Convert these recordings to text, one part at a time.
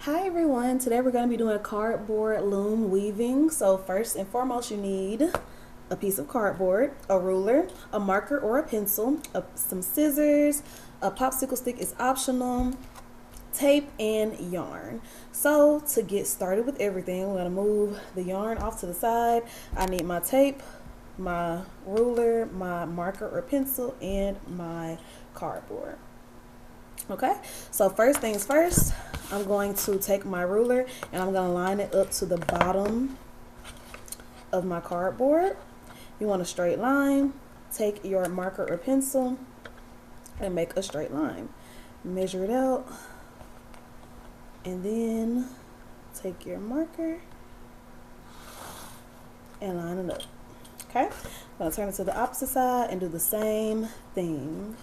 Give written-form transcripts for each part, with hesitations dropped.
Hi everyone, today we're going to be doing cardboard loom weaving. So first and foremost you need a piece of cardboard, a ruler, a marker or a pencil, some scissors, a popsicle stick is optional, tape, and yarn. So to get started with everything, we're going to move the yarn off to the side. I need my tape, my ruler, my marker or pencil, and my cardboard. Okay, so first things first, I'm going to take my ruler and I'm going to line it up to the bottom of my cardboard. You want a straight line. Take your marker or pencil and make a straight line. Measure it out and then take your marker and line it up. Okay, I'm going to turn it to the opposite side and do the same thing.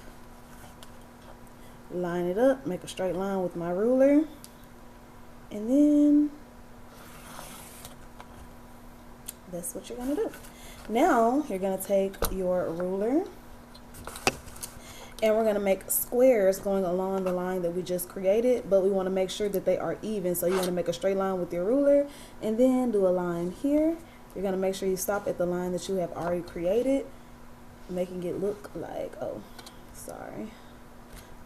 Line it up, make a straight line with my ruler, and then that's what you're going to do. Now you're going to take your ruler and we're going to make squares going along the line that we just created, but we want to make sure that they are even. So you want to make a straight line with your ruler and then do a line here. You're going to make sure you stop at the line that you have already created, making it look like, oh, sorry,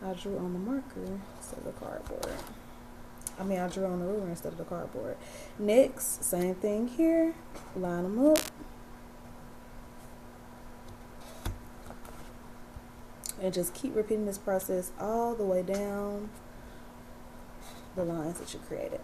I drew on the marker instead of the cardboard. I drew on the ruler instead of the cardboard. Next, same thing here. Line them up. And just keep repeating this process all the way down the lines that you created.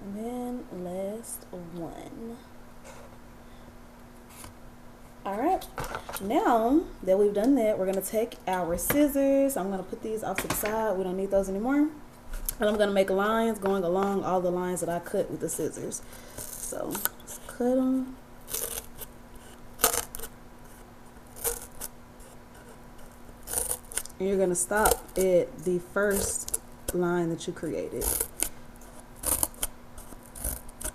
And then last one. Alright, now that we've done that, we're going to take our scissors. I'm going to put these off to the side. We don't need those anymore. And I'm going to make lines going along all the lines that I cut with the scissors. So let's cut them. And you're going to stop at the first line that you created.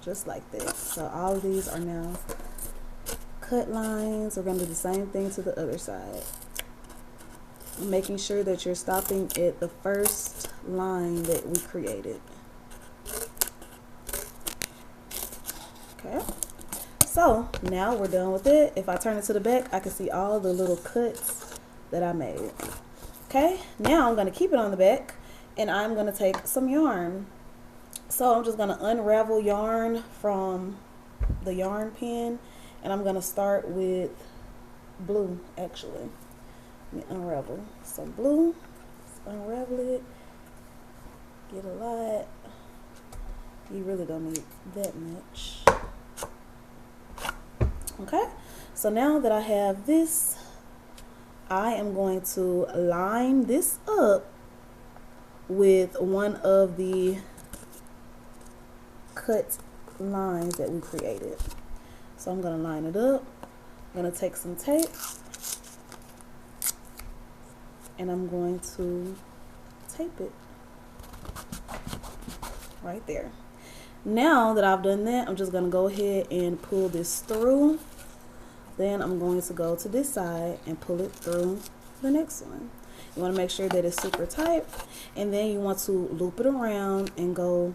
Just like that. So all of these are now cut lines. We're going to do the same thing to the other side. Making sure that you're stopping at the first line that we created. Okay. So now we're done with it. If I turn it to the back, I can see all the little cuts that I made. Okay. Now I'm going to keep it on the back and I'm going to take some yarn. So I'm just going to unravel yarn from the yarn pin, and I'm going to start with blue, actually. Let me unravel some blue. Let's unravel it. Get a lot. You really don't need that much. Okay, so now that I have this, I am going to line this up with one of the cut lines that we created. So I'm going to line it up. I'm going to take some tape and I'm going to tape it right there. Now that I've done that, I'm just going to go ahead and pull this through. Then I'm going to go to this side and pull it through the next one. You want to make sure that it's super tight, and then you want to loop it around and go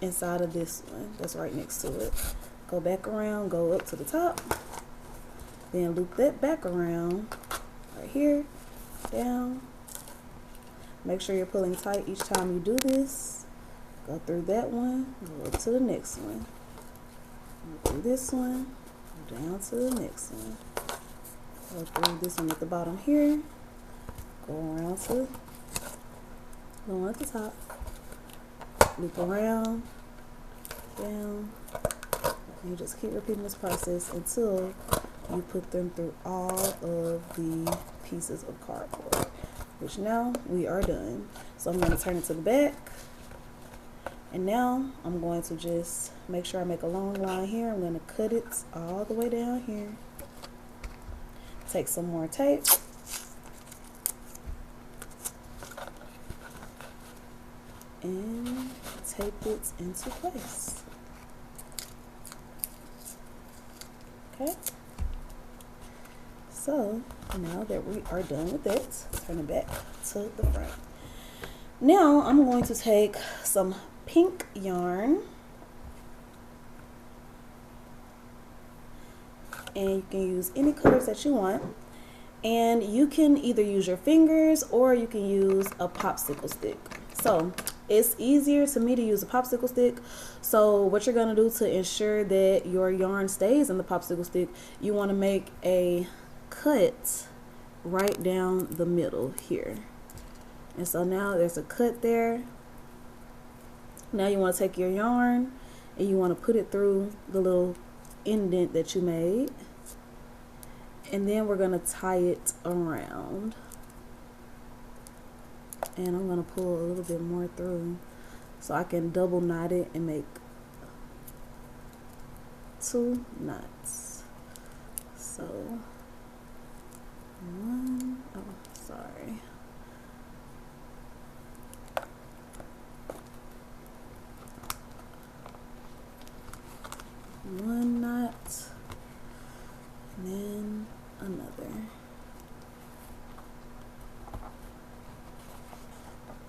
inside of this one that's right next to it. Go back around, go up to the top, then loop that back around right here, down. Make sure you're pulling tight each time you do this. Go through that one, go up to the next one, go through this one, go down to the next one, go through this one at the bottom here, go around to the one at the top, loop around, down. You just keep repeating this process until you put them through all of the pieces of cardboard, which now we are done. So I'm going to turn it to the back And now I'm going to just make sure I make a long line here. I'm going to cut it all the way down here. Take some more tape. And tape it into place. Okay. So now that we are done with it, turn it back to the front. Now I'm going to take some pink yarn, and you can use any colors that you want, and you can either use your fingers or you can use a popsicle stick. So it's easier to me to use a popsicle stick. So what you're going to do to ensure that your yarn stays in the popsicle stick, you want to make a cut right down the middle here. And so now there's a cut there. Now you want to take your yarn and you want to put it through the little indent that you made. And then we're going to tie it around. And I'm going to pull a little bit more through so I can double knot it and make 2 knots. So one, oh, sorry. One knot, and then another.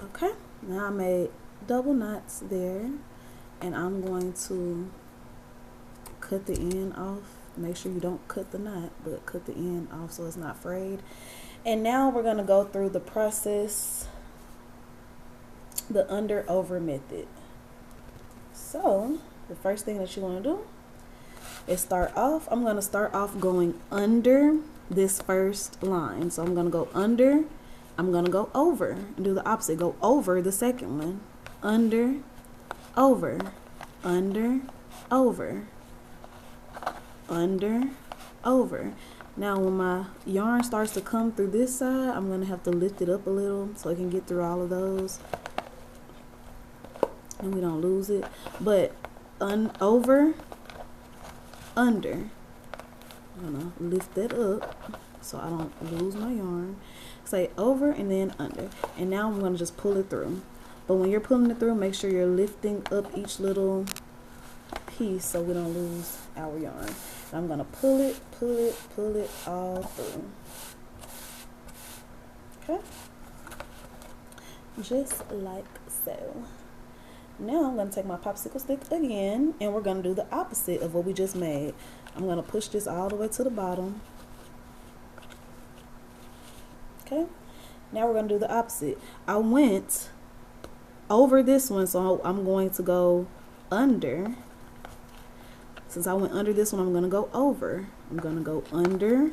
Okay, now I made double knots there, and I'm going to cut the end off. Make sure you don't cut the knot, but cut the end off so it's not frayed. And now we're going to go through the process, the under over method. So the first thing that you want to do is start off. I'm going to start off going under this first line. So I'm going to go under, I'm going to go over and do the opposite. Go over the second one. Under, over, under, over, under, over. Now when my yarn starts to come through this side, I'm going to have to lift it up a little so I can get through all of those and we don't lose it. But over, under. I'm gonna lift that up so I don't lose my yarn. Say over and then under. And now I'm gonna just pull it through. But when you're pulling it through, make sure you're lifting up each little piece so we don't lose our yarn. And I'm gonna pull it all through. Okay? Just like so. Now I'm going to take my popsicle stick again, and we're going to do the opposite of what we just made. I'm going to push this all the way to the bottom. Okay, now we're going to do the opposite. I went over this one, so I'm going to go under. Since I went under this one, I'm going to go over. I'm going to go under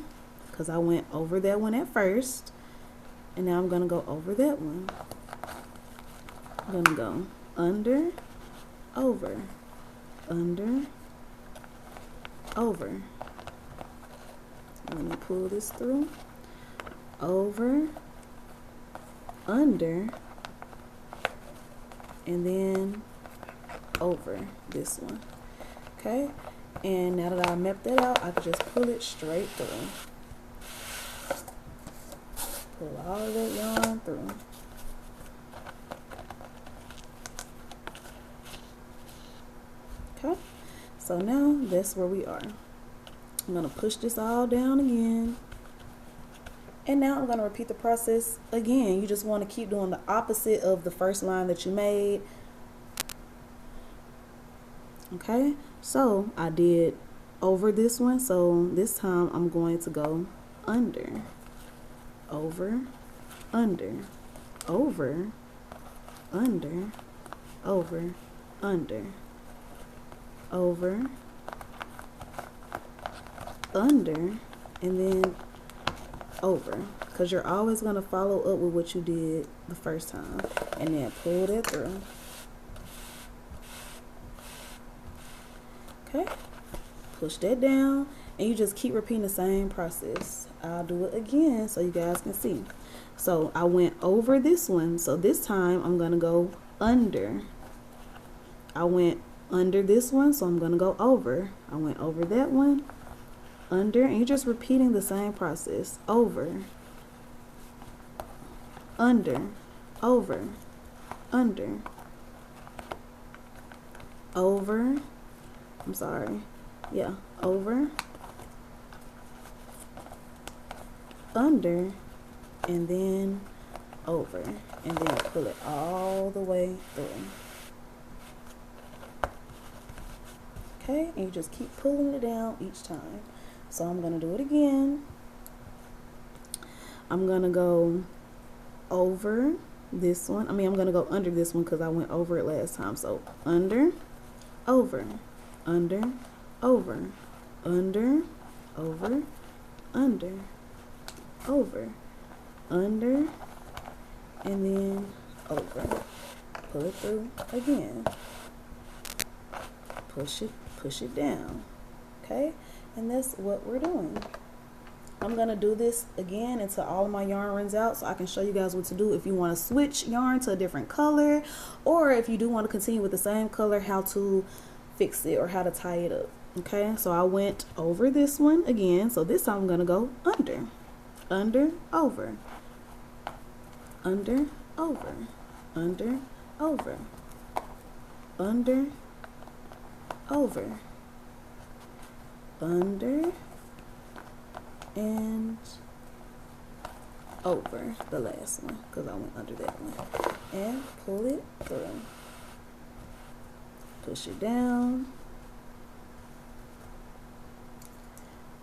because I went over that one at first, and now I'm going to go over that one. I'm going to go under, over, under, over. Let me pull this through. Over, under, and then over this one. Okay, and now that I mapped that out, I can just pull it straight through. Pull all of that yarn through. Okay, so now that's where we are. I'm going to push this all down again. And now I'm going to repeat the process again. You just want to keep doing the opposite of the first line that you made. Okay, so I did over this one. So this time I'm going to go under, over, under, over, under, over, under, over, under, and then over, because you're always going to follow up with what you did the first time, and then pull that through. Okay, push that down, and you just keep repeating the same process. I'll do it again so you guys can see. So I went over this one, so this time I'm going to go under. I went under this one, so I'm going to go over. I went over that one, under, and you're just repeating the same process. Over, under, over, under, over, I'm sorry, yeah, over, under, and then over, and then pull it all the way through. Okay, and you just keep pulling it down each time. So I'm going to do it again. I'm going to go over this one. I'm going to go under this one because I went over it last time. So under, over, under, over, under, over, under, over, under, and then over. Pull it through again. Push it down. Okay, and that's what we're doing. I'm gonna do this again until all of my yarn runs out, so I can show you guys what to do if you want to switch yarn to a different color, or if you do want to continue with the same color, how to fix it or how to tie it up. Okay, so I went over this one again, so this time I'm gonna go under, under, over, under, over, under, over, under, over, under, and over the last one because I went under that one, and pull it through, push it down.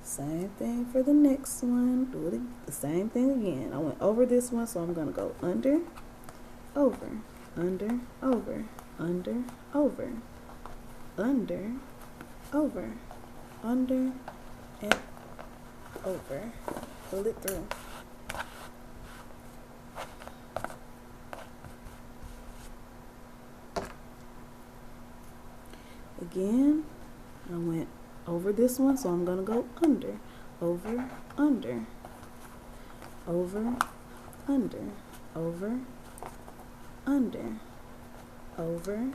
Same thing for the next one. Do it the same thing again. I went over this one, so I'm gonna go under, over, under, over, under, over, under, over, under, and over. Pull it through. Again, I went over this one, so I'm gonna go under, over, under, over, under, over, under, over,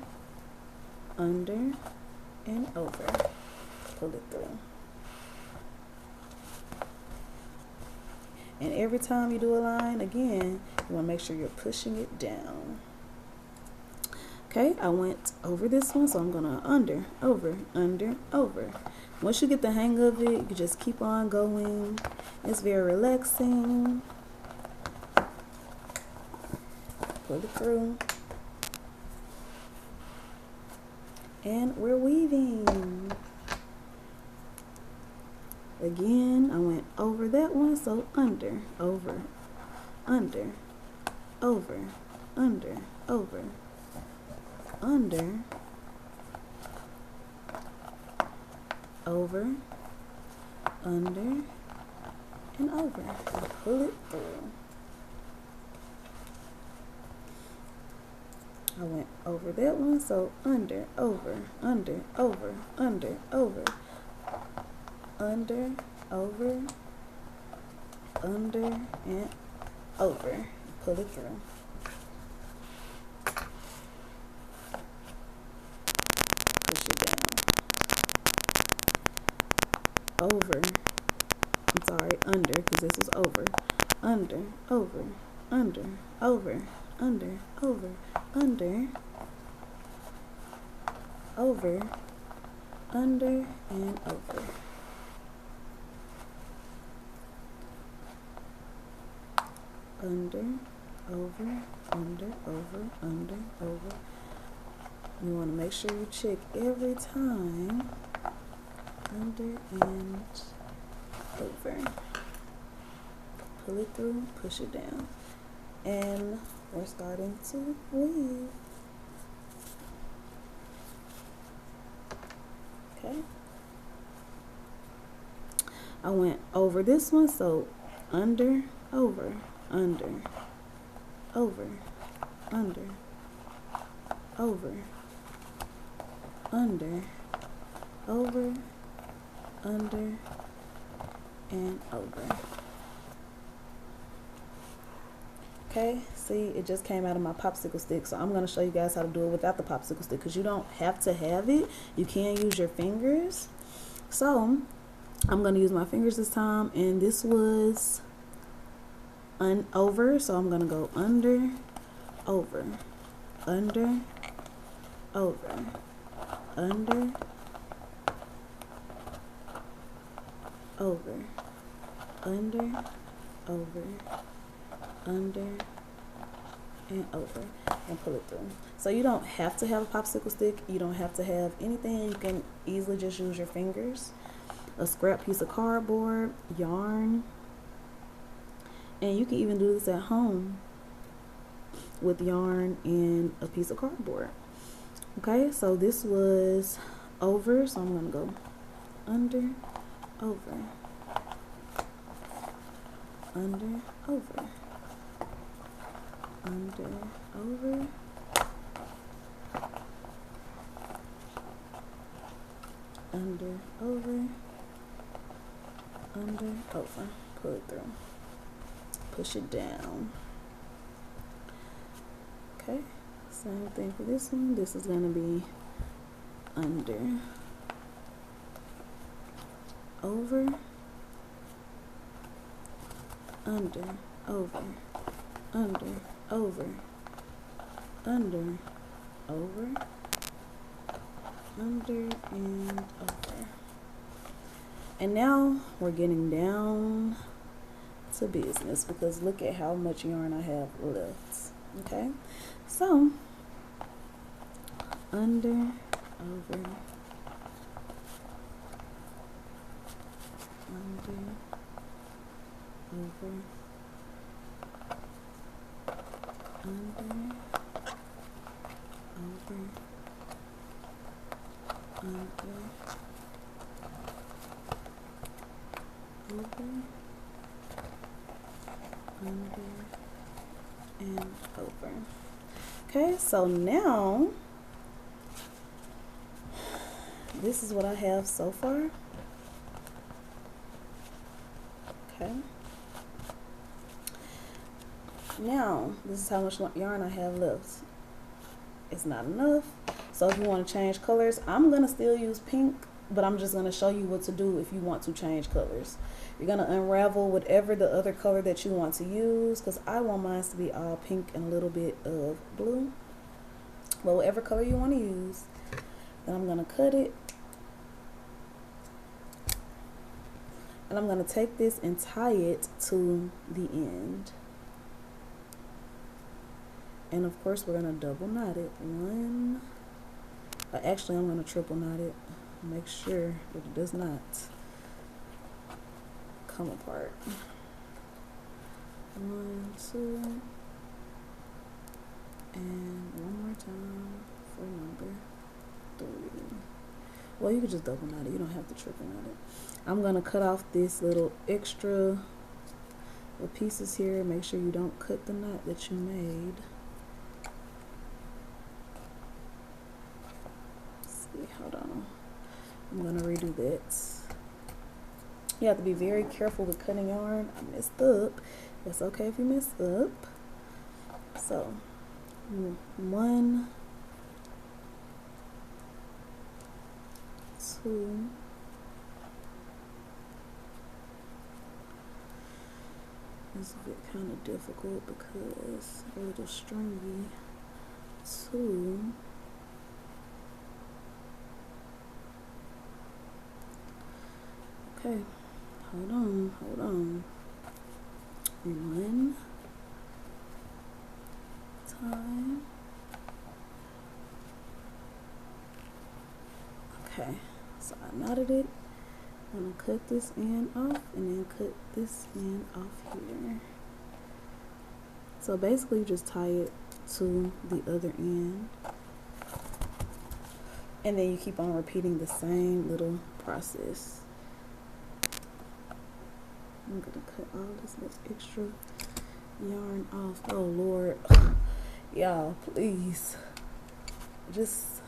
under, and over. Pull it through. And every time you do a line, again, you want to make sure you're pushing it down. Okay, I went over this one, so I'm gonna under, over, under, over. Once you get the hang of it, you can just keep on going. It's very relaxing. Pull it through. And we're weaving. Again, I went over that one, so under, over, under, over, under, over, under, over, under, and over. Pull it through. I went over that one, so under, over, under, over, under, over, under, over, under, and over. Pull it through. Push it down. Over. I'm sorry, under, because this is over. Under, over, under, over, under, over, under, over, under, and over. Under, over, under, over, under, over. You want to make sure you check every time. Under and over. Pull it through, push it down. And we're starting to weave. Okay. I went over this one, so under, over, under, over, under, over, under, over, under, and over. Okay, see, it just came out of my popsicle stick. So I'm going to show you guys how to do it without the popsicle stick, because you don't have to have it. You can use your fingers. So I'm going to use my fingers this time, and this was over, so I'm going to go under, over, under, over, under, over, under, over, under, and over, and pull it through. So you don't have to have a popsicle stick, you don't have to have anything. You can easily just use your fingers, a scrap piece of cardboard, yarn, and you can even do this at home with yarn and a piece of cardboard. Okay, so this was over, so I'm going to go under, over, under, over, under, over, under, over, under, over. Pull it through. Push it down. Okay, same thing for this one. This is going to be under, over, under, over, under, over, under, over, under, and over. And now we're getting down to business, because look at how much yarn I have left. Okay, so under, over, under, over, under, over, under, over, under, and over. Okay, so now this is what I have so far. Okay, now this is how much yarn I have left. It's not enough, so if you want to change colors, I'm gonna still use pink, but I'm just gonna show you what to do if you want to change colors. You're gonna unravel whatever the other color that you want to use, because I want mine to be all pink and a little bit of blue, but whatever color you want to use. Then I'm gonna cut it, and I'm gonna take this and tie it to the end. And of course we're gonna double knot it. Actually I'm gonna triple knot it. Make sure that it does not come apart. 1, 2, and one more time for number 3. Well, you could just double knot it, you don't have to triple knot it. I'm gonna cut off this little extra pieces here. Make sure you don't cut the knot that you made. Hold on, I'm gonna redo that. You have to be very careful with cutting yarn. I messed up. It's okay if you mess up. So 1, 2, this is a bit kind of difficult because it's a little stringy. 2, okay, hold on. 1 time. Okay, so I knotted it. I'm gonna cut this end off and then cut this end off here. So basically you just tie it to the other end, and then you keep on repeating the same little process. I'm gonna cut all this little extra yarn off. Oh Lord, y'all, please just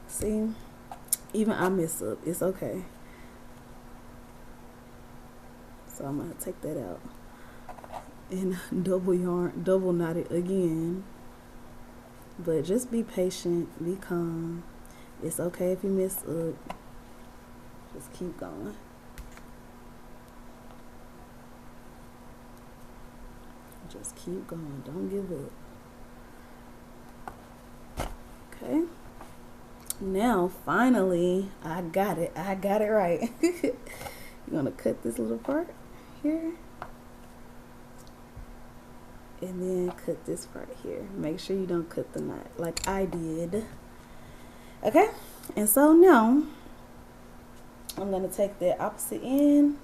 see, even I mess up, it's okay. So I'm gonna take that out. and double knot it again. But just be patient, be calm. It's okay if you mess up. Just keep going. Just keep going. Don't give up. Okay. Now, finally, I got it. I got it right. You're going to cut this little part here. And then cut this part here. Make sure you don't cut the knot like I did. Okay. And so now, I'm going to take the opposite end.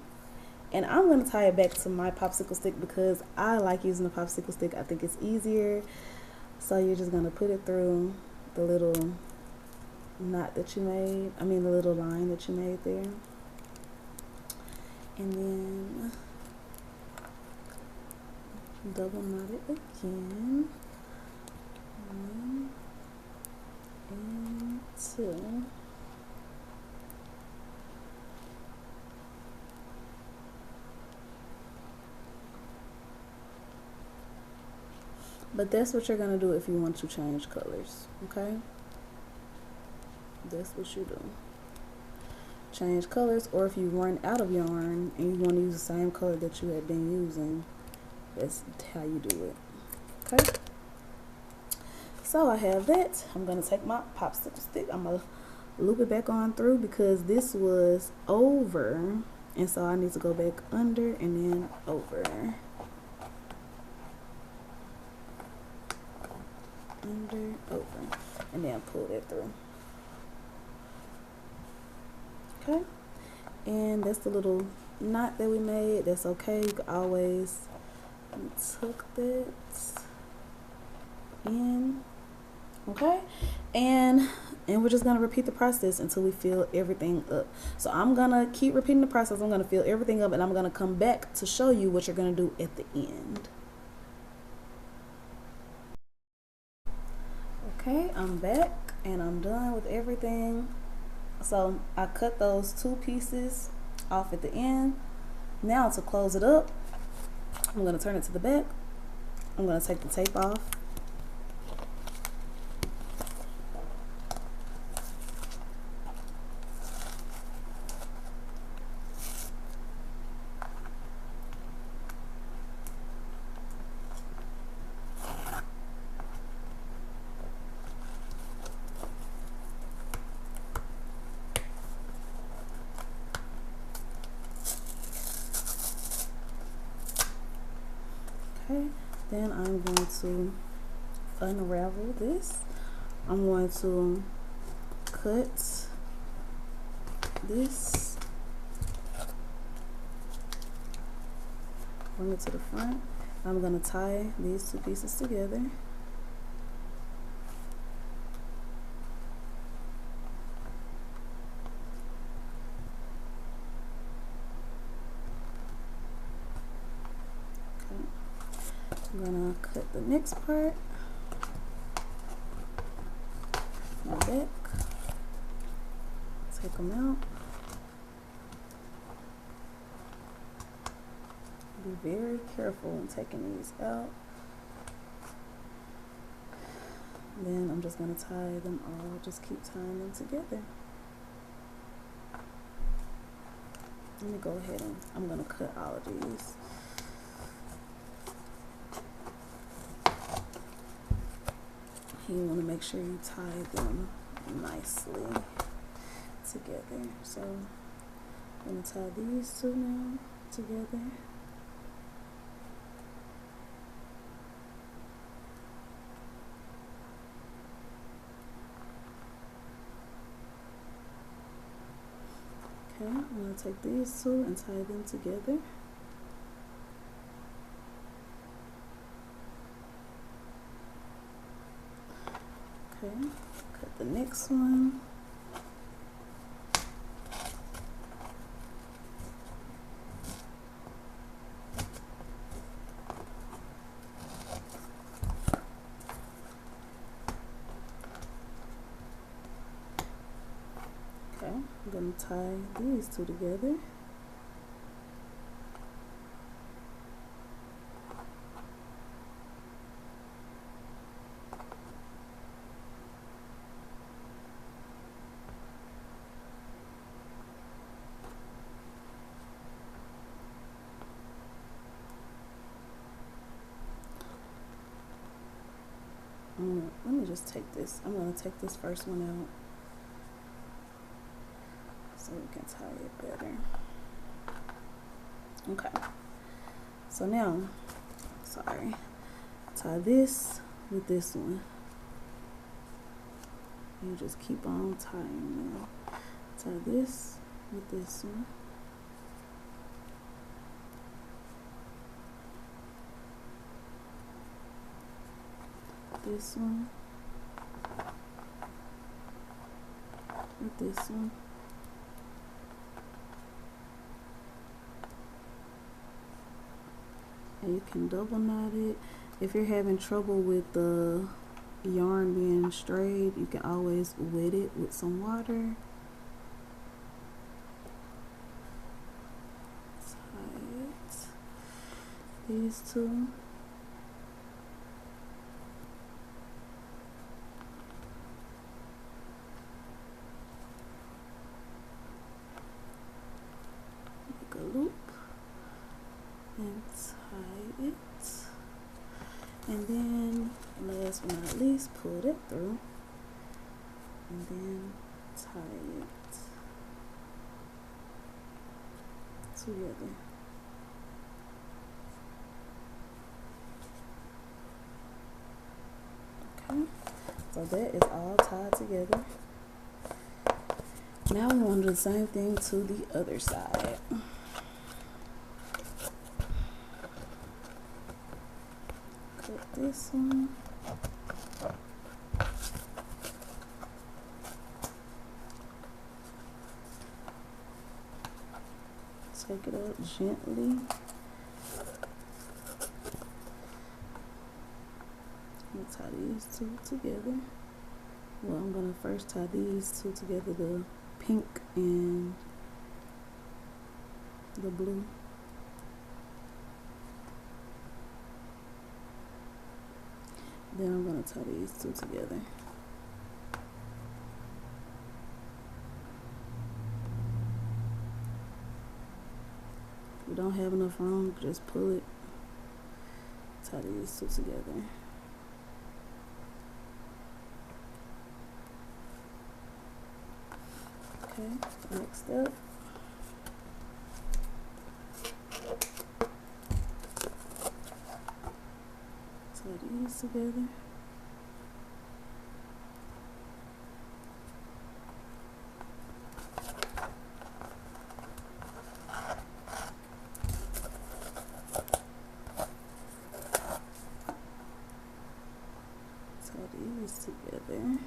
And I'm going to tie it back to my popsicle stick because I like using the popsicle stick. I think it's easier. So you're just going to put it through the little knot that you made. I mean the little line that you made there. And then double knot it again. 1 and 2. But that's what you're going to do if you want to change colors, okay? That's what you do. Change colors, or if you run out of yarn and you want to use the same color that you had been using, that's how you do it, okay? So I have that. I'm going to take my popsicle stick. I'm going to loop it back on through because this was over. And so I need to go back under and then over. Under, over, and then pull that through. Okay, and that's the little knot that we made. That's okay. You can always tuck that in. Okay, and we're just gonna repeat the process until we fill everything up. So I'm gonna keep repeating the process. I'm gonna fill everything up, and I'm gonna come back to show you what you're gonna do at the end. Okay, I'm back and I'm done with everything. So I cut those 2 pieces off at the end. Now to close it up, I'm going to turn it to the back. I'm going to take the tape off. Okay, then I'm going to unravel this. I'm going to cut this, bring it to the front. I'm going to tie these 2 pieces together. I'm gonna cut the next part, my back, take them out. Be very careful when taking these out. Then I'm just gonna tie them all, just keep tying them together. Let me go ahead and I'm gonna cut all of these. You want to make sure you tie them nicely together. So I'm going to tie these 2 now together. Okay, I'm going to take these 2 and tie them together. Okay, cut the next one. Okay, I'm going to tie these 2 together. just take this. I'm going to take this first one out so we can tie it better. Okay. So now, sorry, tie this with this one. You just keep on tying them. Tie this with this one. This one with this one. And you can double knot it. If you're having trouble with the yarn being straight, you can always wet it with some water. Tie it. These two. Make a loop and tie it. And then last but not least, pull it through and then tie it together. Okay, so that is all tied together. Now we want to do the same thing to the other side. Cut this one. Take it up gently. I'll tie these two together. Well, I'm gonna first tie these two together, the pink and the blue. Then I'm gonna tie these two together. If you don't have enough room, just pull it. Tie these two together. Okay, next step. Tie these together. Tie these together.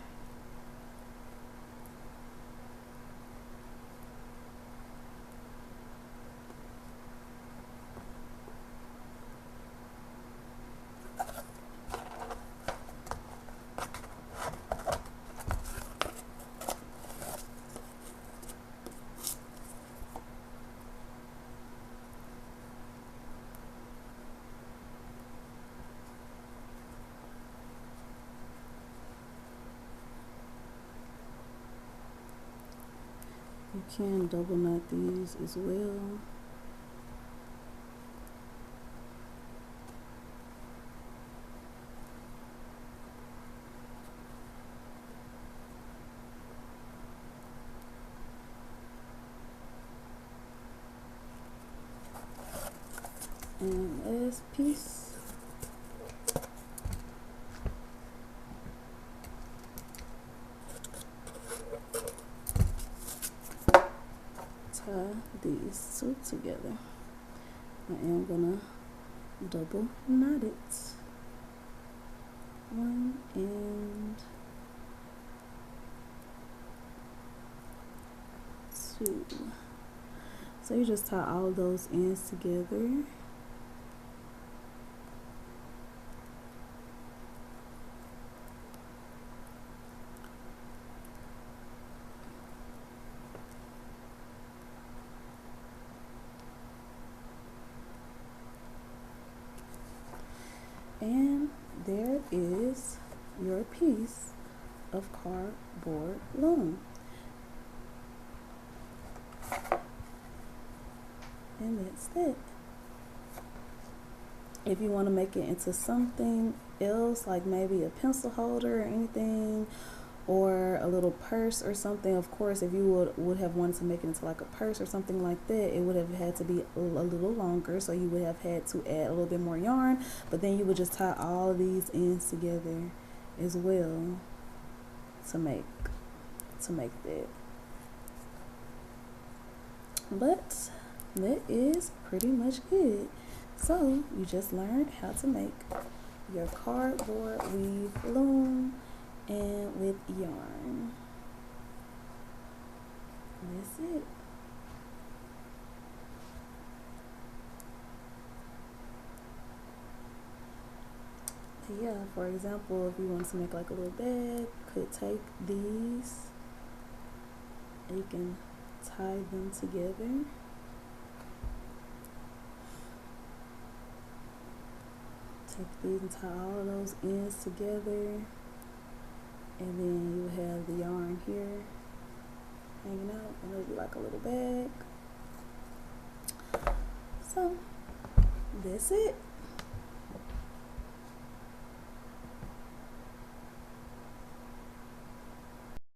You can double knot these as well. And last piece. Tie these two together. I am gonna double knot it. One and two. So you just tie all those ends together. And there is your piece of cardboard loom. And that's it. If you want to make it into something else, like maybe a pencil holder or anything, or a little purse or something, of course, if you would have wanted to make it into like a purse or something like that, it would have had to be a little longer, so you would have had to add a little bit more yarn, but then you would just tie all of these ends together as well to make that. But that is pretty much it. So you just learned how to make your cardboard weave loom and with yarn. That's it. Yeah, for example, if you want to make like a little bag, you could take these and you can tie them together. Take these and tie all of those ends together, and then you have the yarn here hanging out, and it'll be like a little bag. So that's it.